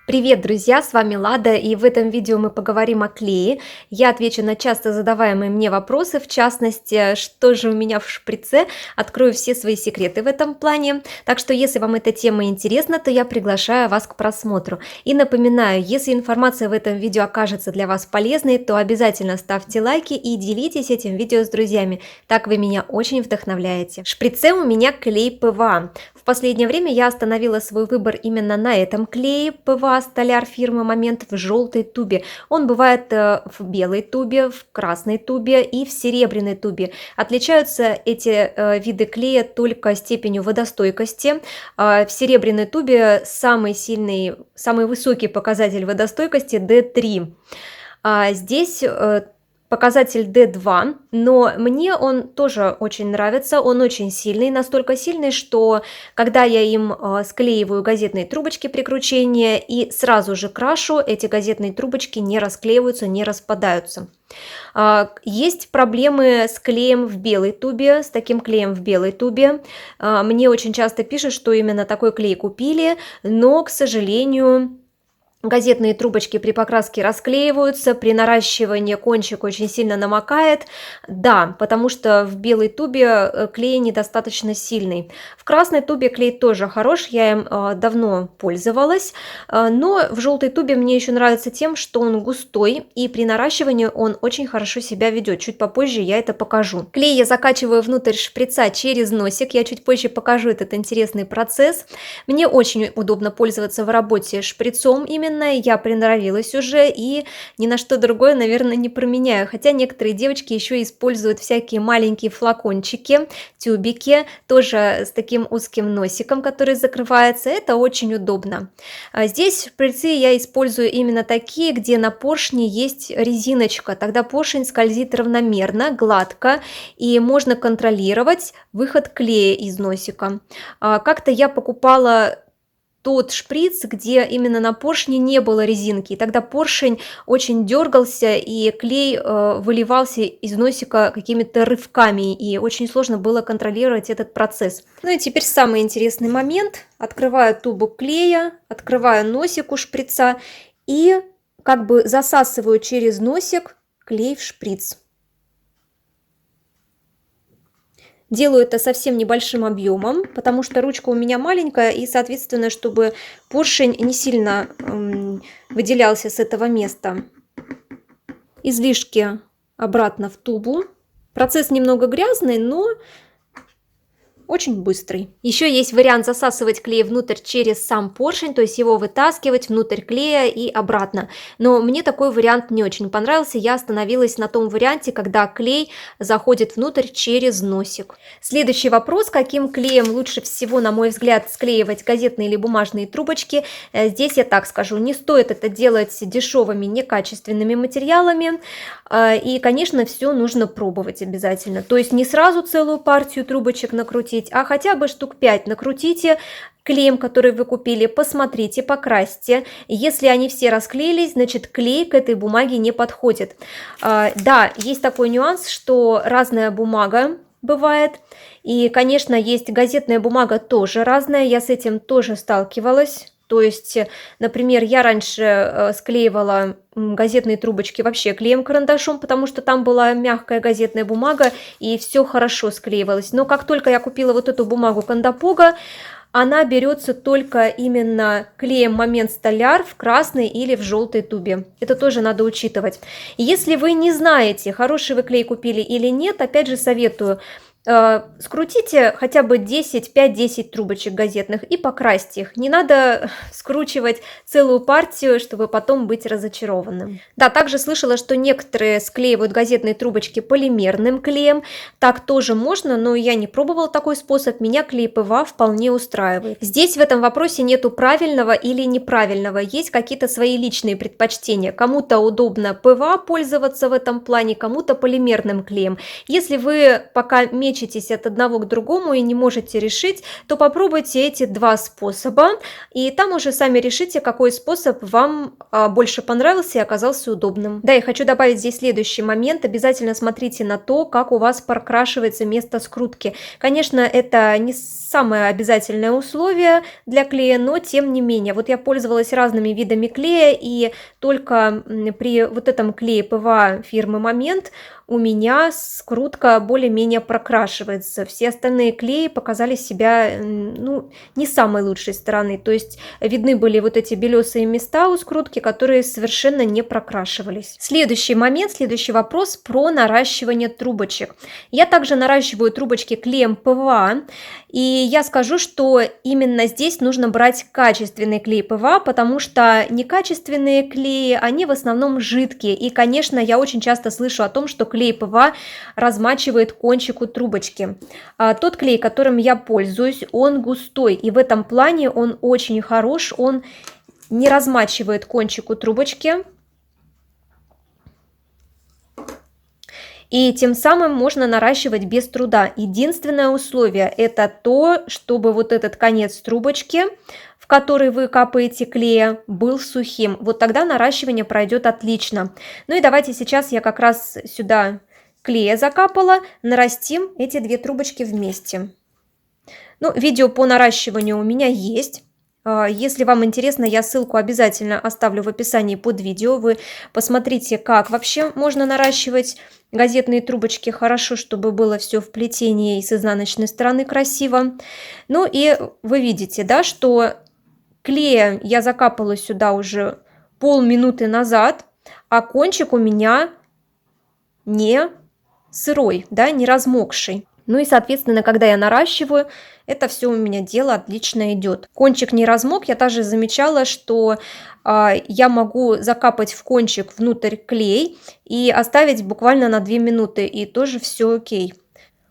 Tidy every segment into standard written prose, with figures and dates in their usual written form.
Привет, друзья! С вами Лада, и в этом видео мы поговорим о клее. Я отвечу на часто задаваемые мне вопросы, в частности, что же у меня в шприце. Открою все свои секреты в этом плане. Так что, если вам эта тема интересна, то я приглашаю вас к просмотру. И напоминаю, если информация в этом видео окажется для вас полезной, то обязательно ставьте лайки и делитесь этим видео с друзьями. Так вы меня очень вдохновляете. В шприце у меня клей ПВА. В последнее время я остановила свой выбор именно на этом клее ПВА Столяр фирмы Момент в желтой тубе. Он бывает в белой тубе, в красной тубе и в серебряной тубе. Отличаются эти виды клея только степенью водостойкости. В серебряной тубе самый высокий показатель водостойкости D3. Здесь показатель D2, но мне он тоже очень нравится, он очень сильный, настолько сильный, что когда я им склеиваю газетные трубочки при кручении и сразу же крашу, эти газетные трубочки не расклеиваются, не распадаются. Есть проблемы с клеем в белой тубе, с таким клеем в белой тубе. Мне очень часто пишут, что именно такой клей купили, но, к сожалению, газетные трубочки при покраске расклеиваются, при наращивании кончик очень сильно намокает. Да, потому что в белой тубе клей недостаточно сильный. В красной тубе клей тоже хорош, я им давно пользовалась, но в желтой тубе мне еще нравится тем, что он густой, и при наращивании он очень хорошо себя ведет. Чуть попозже я это покажу. Клей я закачиваю внутрь шприца через носик, я чуть позже покажу этот интересный процесс. Мне очень удобно пользоваться в работе шприцом именно. Я приноровилась уже и ни на что другое, наверное, не променяю. Хотя некоторые девочки еще используют всякие маленькие флакончики, тюбики, тоже с таким узким носиком, который закрывается. Это очень удобно. Здесь шприцы я использую именно такие, где на поршне есть резиночка. Тогда поршень скользит равномерно, гладко, и можно контролировать выход клея из носика. Как-то я покупала тот шприц, где именно на поршне не было резинки. И тогда поршень очень дергался, и клей выливался из носика какими-то рывками, и очень сложно было контролировать этот процесс. Ну и теперь самый интересный момент. Открываю тубу клея, открываю носик у шприца и как бы засасываю через носик клей в шприц. Делаю это совсем небольшим объемом, потому что ручка у меня маленькая, и, соответственно, чтобы поршень не сильно выделялся с этого места. Излишки обратно в тубу. Процесс немного грязный, но очень быстрый. Еще есть вариант засасывать клей внутрь через сам поршень, то есть его вытаскивать внутрь клея и обратно. Но мне такой вариант не очень понравился. Я остановилась на том варианте, когда клей заходит внутрь через носик. Следующий вопрос: каким клеем лучше всего, на мой взгляд, склеивать газетные или бумажные трубочки? Здесь я так скажу: не стоит это делать дешевыми, некачественными материалами. И, конечно, все нужно пробовать обязательно. То есть не сразу целую партию трубочек накрутить, а хотя бы штук 5 накрутите клеем, который вы купили, посмотрите, покрасьте. Если они все расклеились, значит клей к этой бумаге не подходит. Да, есть такой нюанс, что разная бумага бывает. И, конечно, есть газетная бумага тоже разная, я с этим тоже сталкивалась. То есть, например, я раньше склеивала газетные трубочки вообще клеем-карандашом, потому что там была мягкая газетная бумага, и все хорошо склеивалось. Но как только я купила вот эту бумагу Кондопога, она берется только именно клеем Момент Столяр в красной или в желтой тубе. Это тоже надо учитывать. Если вы не знаете, хороший вы клей купили или нет, опять же советую: скрутите хотя бы 5-10 трубочек газетных и покрасьте их. Не надо скручивать целую партию, чтобы потом быть разочарованным. Да, также слышала, что некоторые склеивают газетные трубочки полимерным клеем. Так тоже можно, но я не пробовала такой способ. Меня клей ПВА вполне устраивает. Здесь в этом вопросе нету правильного или неправильного. Есть какие-то свои личные предпочтения. Кому-то удобно ПВА пользоваться в этом плане, кому-то полимерным клеем. Если вы пока месяц мечетесь от одного к другому и не можете решить, то попробуйте эти два способа, и там уже сами решите, какой способ вам больше понравился и оказался удобным. Да, я хочу добавить здесь следующий момент. Обязательно смотрите на то, как у вас прокрашивается место скрутки. Конечно, это не самое обязательное условие для клея, но тем не менее. Вот я пользовалась разными видами клея, и только при вот этом клее ПВА фирмы «Момент» у меня скрутка более-менее прокрашивается. Все остальные клеи показали себя, ну, не с самой лучшей стороны. То есть видны были вот эти белесые места у скрутки, которые совершенно не прокрашивались. Следующий момент, следующий вопрос про наращивание трубочек. Я также наращиваю трубочки клеем ПВА, и я скажу, что именно здесь нужно брать качественный клей ПВА, потому что некачественные клеи, они в основном жидкие. И, конечно, я очень часто слышу о том, что клей ПВА размачивает кончик у трубочки. Тот клей, которым я пользуюсь, он густой, и в этом плане он очень хорош, он не размачивает кончик у трубочки. И тем самым можно наращивать без труда. Единственное условие – это то, чтобы вот этот конец трубочки, в который вы капаете клея, был сухим. Вот тогда наращивание пройдет отлично. Ну и давайте сейчас я как раз сюда клея закапала, нарастим эти две трубочки вместе. Ну, видео по наращиванию у меня есть. Если вам интересно, я ссылку обязательно оставлю в описании под видео. Вы посмотрите, как вообще можно наращивать газетные трубочки хорошо, чтобы было все в плетении и с изнаночной стороны красиво. Ну и вы видите, да, что клея я закапала сюда уже полминуты назад, а кончик у меня не сырой, да, не размокший. Ну и, соответственно, когда я наращиваю, это все у меня дело отлично идет. Кончик не размок, я также замечала, что я могу закапать в кончик внутрь клей и оставить буквально на 2 минуты, и тоже все окей.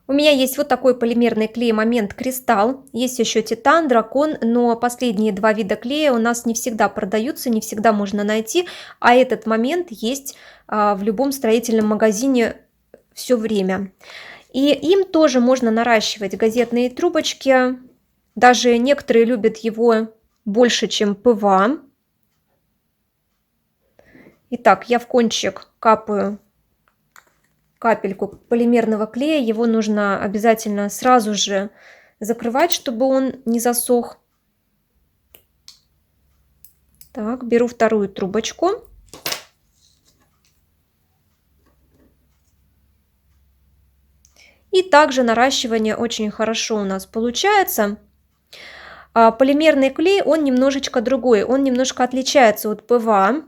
У меня есть вот такой полимерный клей «Момент Кристалл», есть еще Титан, Дракон, но последние два вида клея у нас не всегда продаются, не всегда можно найти, а этот «Момент» есть в любом строительном магазине все время. И им тоже можно наращивать газетные трубочки. Даже некоторые любят его больше, чем ПВА. Итак, я в кончик капаю капельку полимерного клея. Его нужно обязательно сразу же закрывать, чтобы он не засох. Так, беру вторую трубочку. И также наращивание очень хорошо у нас получается. Полимерный клей, он немножечко другой, он немножко отличается от ПВА.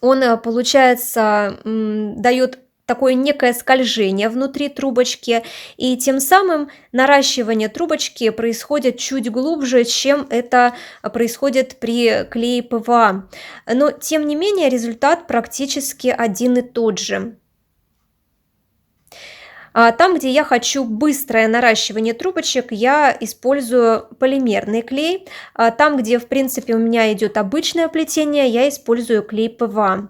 Он, получается, дает такое некое скольжение внутри трубочки, и тем самым наращивание трубочки происходит чуть глубже, чем это происходит при клее ПВА. Но, тем не менее, результат практически один и тот же. Там, где я хочу быстрое наращивание трубочек, я использую полимерный клей. Там, где, в принципе, у меня идет обычное плетение, я использую клей ПВА.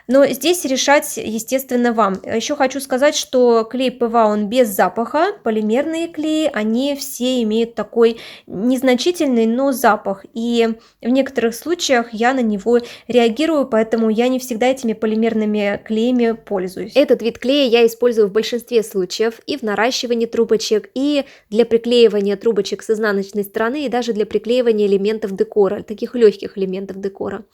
Но здесь решать, естественно, вам. Еще хочу сказать, что клей ПВА, он без запаха. Полимерные клеи, они все имеют такой незначительный, но запах. И в некоторых случаях я на него реагирую, поэтому я не всегда этими полимерными клеями пользуюсь. Этот вид клея я использую в большинстве случаев и в наращивании трубочек, и для приклеивания трубочек с изнаночной стороны, и даже для приклеивания элементов декора, таких легких элементов декора.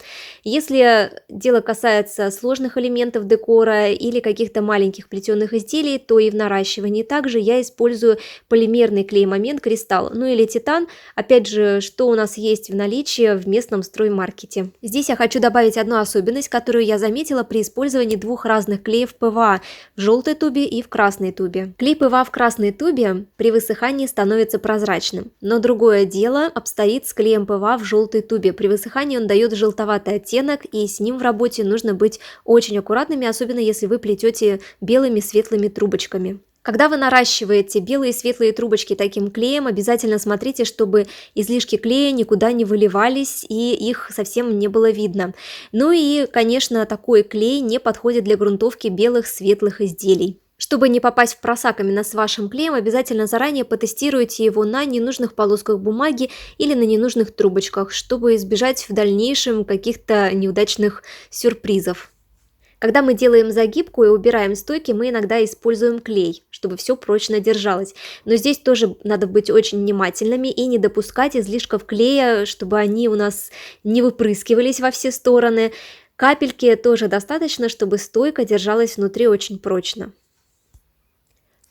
Если дело касается сложных элементов декора или каких-то маленьких плетеных изделий, то и в наращивании также я использую полимерный клей «Момент Кристалл», ну или Титан, опять же, что у нас есть в наличии в местном строймаркете. Здесь я хочу добавить одну особенность, которую я заметила при использовании двух разных клеев ПВА в желтой тубе и в красной тубе. Клей ПВА в красной тубе при высыхании становится прозрачным, но другое дело обстоит с клеем ПВА в желтой тубе. При высыхании он дает желтоватый оттенок, и с ним в работе нужно быть очень аккуратными, особенно если вы плетете белыми светлыми трубочками. Когда вы наращиваете белые и светлые трубочки таким клеем, обязательно смотрите, чтобы излишки клея никуда не выливались и их совсем не было видно. Ну и, конечно, такой клей не подходит для грунтовки белых светлых изделий. Чтобы не попасть в просак именно с вашим клеем, обязательно заранее потестируйте его на ненужных полосках бумаги или на ненужных трубочках, чтобы избежать в дальнейшем каких-то неудачных сюрпризов. Когда мы делаем загибку и убираем стойки, мы иногда используем клей, чтобы все прочно держалось. Но здесь тоже надо быть очень внимательными и не допускать излишков клея, чтобы они у нас не выпрыскивались во все стороны. Капельки тоже достаточно, чтобы стойка держалась внутри очень прочно.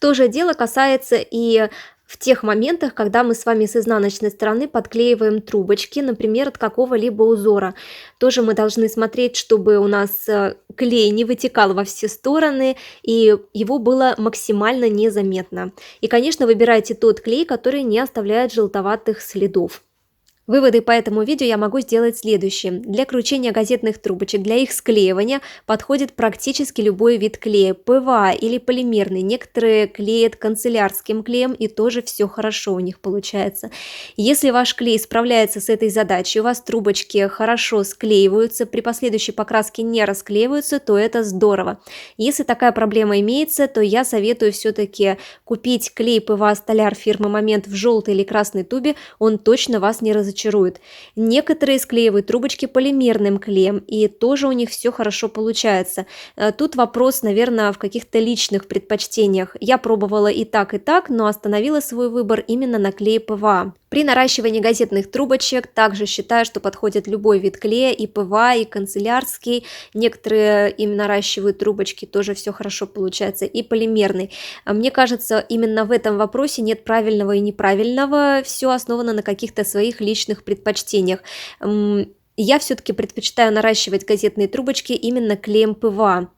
То же дело касается и в тех моментах, когда мы с вами с изнаночной стороны подклеиваем трубочки, например, от какого-либо узора. Тоже мы должны смотреть, чтобы у нас клей не вытекал во все стороны и его было максимально незаметно. И, конечно, выбирайте тот клей, который не оставляет желтоватых следов. Выводы по этому видео я могу сделать следующим. Для кручения газетных трубочек, для их склеивания подходит практически любой вид клея, ПВА или полимерный. Некоторые клеят канцелярским клеем и тоже все хорошо у них получается. Если ваш клей справляется с этой задачей, у вас трубочки хорошо склеиваются, при последующей покраске не расклеиваются, то это здорово. Если такая проблема имеется, то я советую все-таки купить клей ПВА Столяр фирмы Момент в желтой или красной тубе, он точно вас не разочарует. Некоторые склеивают трубочки полимерным клеем, и тоже у них все хорошо получается. Тут вопрос, наверное, в каких-то личных предпочтениях. Я пробовала и так, но остановила свой выбор именно на клее ПВА. При наращивании газетных трубочек также считаю, что подходит любой вид клея, и ПВА, и канцелярский. Некоторые им наращивают трубочки, тоже все хорошо получается, и полимерный. Мне кажется, именно в этом вопросе нет правильного и неправильного, все основано на каких-то своих личных предпочтениях. Я все-таки предпочитаю наращивать газетные трубочки именно клеем ПВА.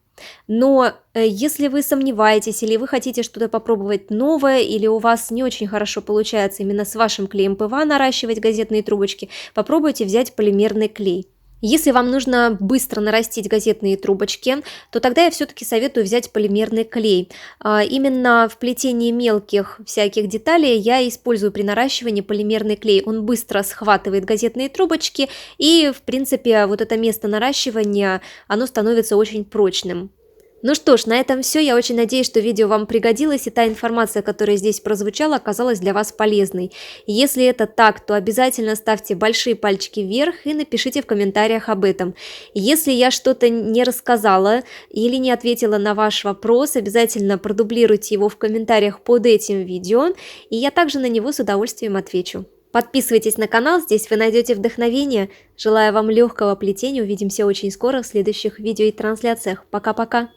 Но если вы сомневаетесь или вы хотите что-то попробовать новое, или у вас не очень хорошо получается именно с вашим клеем ПВА наращивать газетные трубочки, попробуйте взять полимерный клей. Если вам нужно быстро нарастить газетные трубочки, то тогда я все-таки советую взять полимерный клей. Именно в плетении мелких всяких деталей я использую при наращивании полимерный клей. Он быстро схватывает газетные трубочки, и в принципе вот это место наращивания, оно становится очень прочным. Ну что ж, на этом все. Я очень надеюсь, что видео вам пригодилось, и та информация, которая здесь прозвучала, оказалась для вас полезной. Если это так, то обязательно ставьте большие пальчики вверх и напишите в комментариях об этом. Если я что-то не рассказала или не ответила на ваш вопрос, обязательно продублируйте его в комментариях под этим видео, и я также на него с удовольствием отвечу. Подписывайтесь на канал, здесь вы найдете вдохновение. Желаю вам легкого плетения, увидимся очень скоро в следующих видео и трансляциях. Пока-пока!